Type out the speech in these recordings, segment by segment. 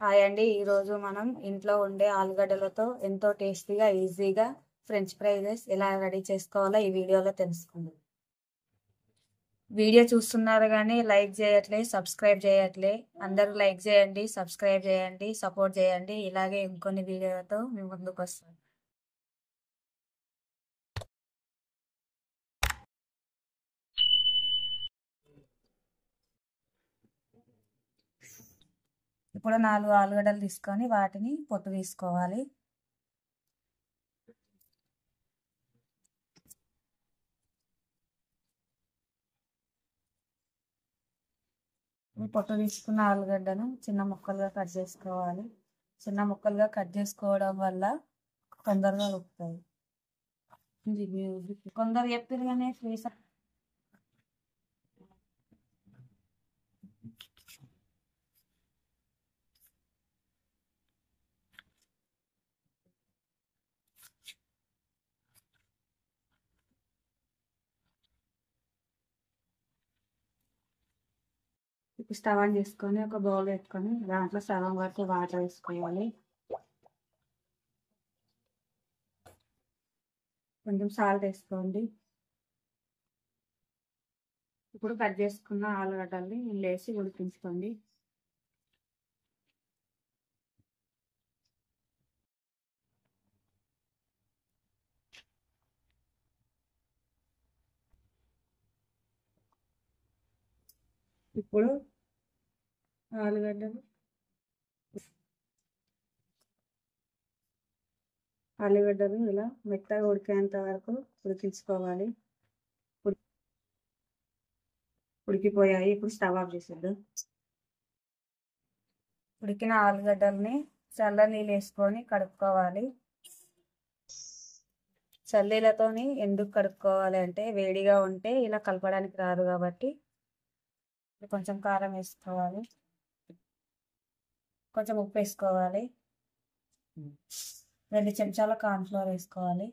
Hi అండి. ఈరోజు మనం ఇంట్లో ఉండే ఆలుగడ్డలతో ఎంతో టేస్టీగా, ఈజీగా ఫ్రెంచ్ ఫ్రైస్ ఎలా రెడీ చేసుకోవాలో ఈ వీడియోలో తెలుసుకుందాం. వీడియో చూస్తున్నారు కానీ లైక్ చేయట్లే, సబ్స్క్రైబ్ చేయట్లే. అందరూ లైక్ చేయండి, సబ్స్క్రైబ్ చేయండి, సపోర్ట్ చేయండి. ఇలాగే ఇంకొన్ని వీడియోలతో మీ ముందుకు వస్తాను. ఇప్పుడు 4 ఆలుగడ్డలు తీసుకొని వాటిని పొట్టు తీసుకోవాలి. పొట్టు తీసుకున్న ఆలుగడ్డను చిన్న ముక్కలుగా కట్ చేసుకోవాలి. చిన్న ముక్కలుగా కట్ చేసుకోవడం వల్ల తొందరగా ఉడుకుతాయి. కొందరు చెప్పారు కానీ ఇప్పుడు స్టవ్ ఆన్ చేసుకొని ఒక బౌల్ పెట్టుకొని దాంట్లో సగం వరకు వాటర్ వేసుకోవాలి. కొంచెం సాల్ట్ వేసుకోండి. ఇప్పుడు కట్ చేసుకున్న ఆలుగడ్డల్ని వేసి ఉడికించుకోండి. ఇప్పుడు ఆలుగడ్డలు ఇలా మెత్తగా ఉడికేంత వరకు ఉడికించుకోవాలి. ఉడికిపోయాయి. ఇప్పుడు స్టవ్ ఆఫ్ చేసేద్దాం. ఉడికిన ఆలుగడ్డల్ని చల్ల నీళ్ళు వేసుకొని కడుక్కోవాలి. చల్లీలతోని ఎందుకు కడుక్కోవాలి అంటే వేడిగా ఉంటే ఇలా కలపడానికి రాదు కాబట్టి. కొంచెం కారం వేసుకోవాలి, కొంచెం ఉప్పు వేసుకోవాలి, 2 చెంచాల కార్న్ఫ్లోర్ వేసుకోవాలి,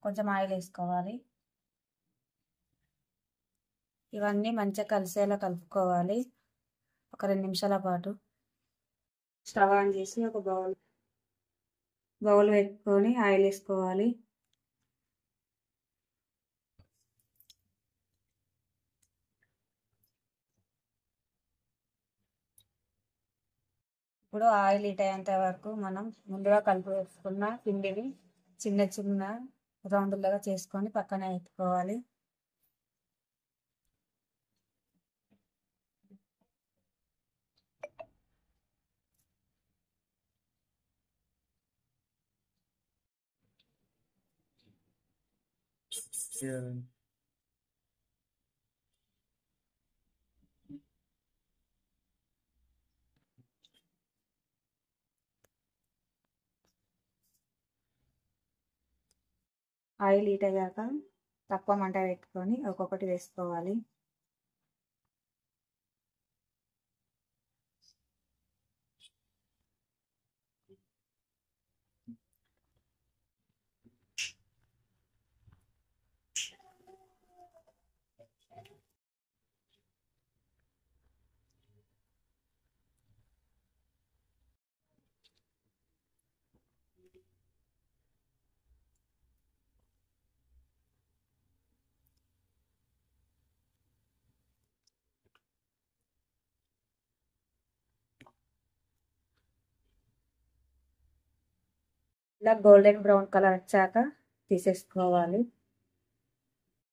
కొంచెం ఆయిల్ వేసుకోవాలి. ఇవన్నీ మంచిగా కలిసేలా కలుపుకోవాలి ఒక 2 నిమిషాల పాటు. స్టవ్ ఆన్ చేసి ఒక బౌల్ పెట్టుకొని ఆయిల్ వేసుకోవాలి. ఇప్పుడు ఆయిల్ హీట్ అయ్యేంత వరకు మనం ముందుగా కలిపి వేసుకున్న పిండిని చిన్న చిన్న రౌండ్లుగా చేసుకొని పక్కన పెట్టుకోవాలి. ఆయిల్ హీట్ అయ్యాక తక్కువ మంట పెట్టుకొని ఒక్కొక్కటి వేసుకోవాలి. ఇలా గోల్డెన్ బ్రౌన్ కలర్ వచ్చాక తీసేసుకోవాలి.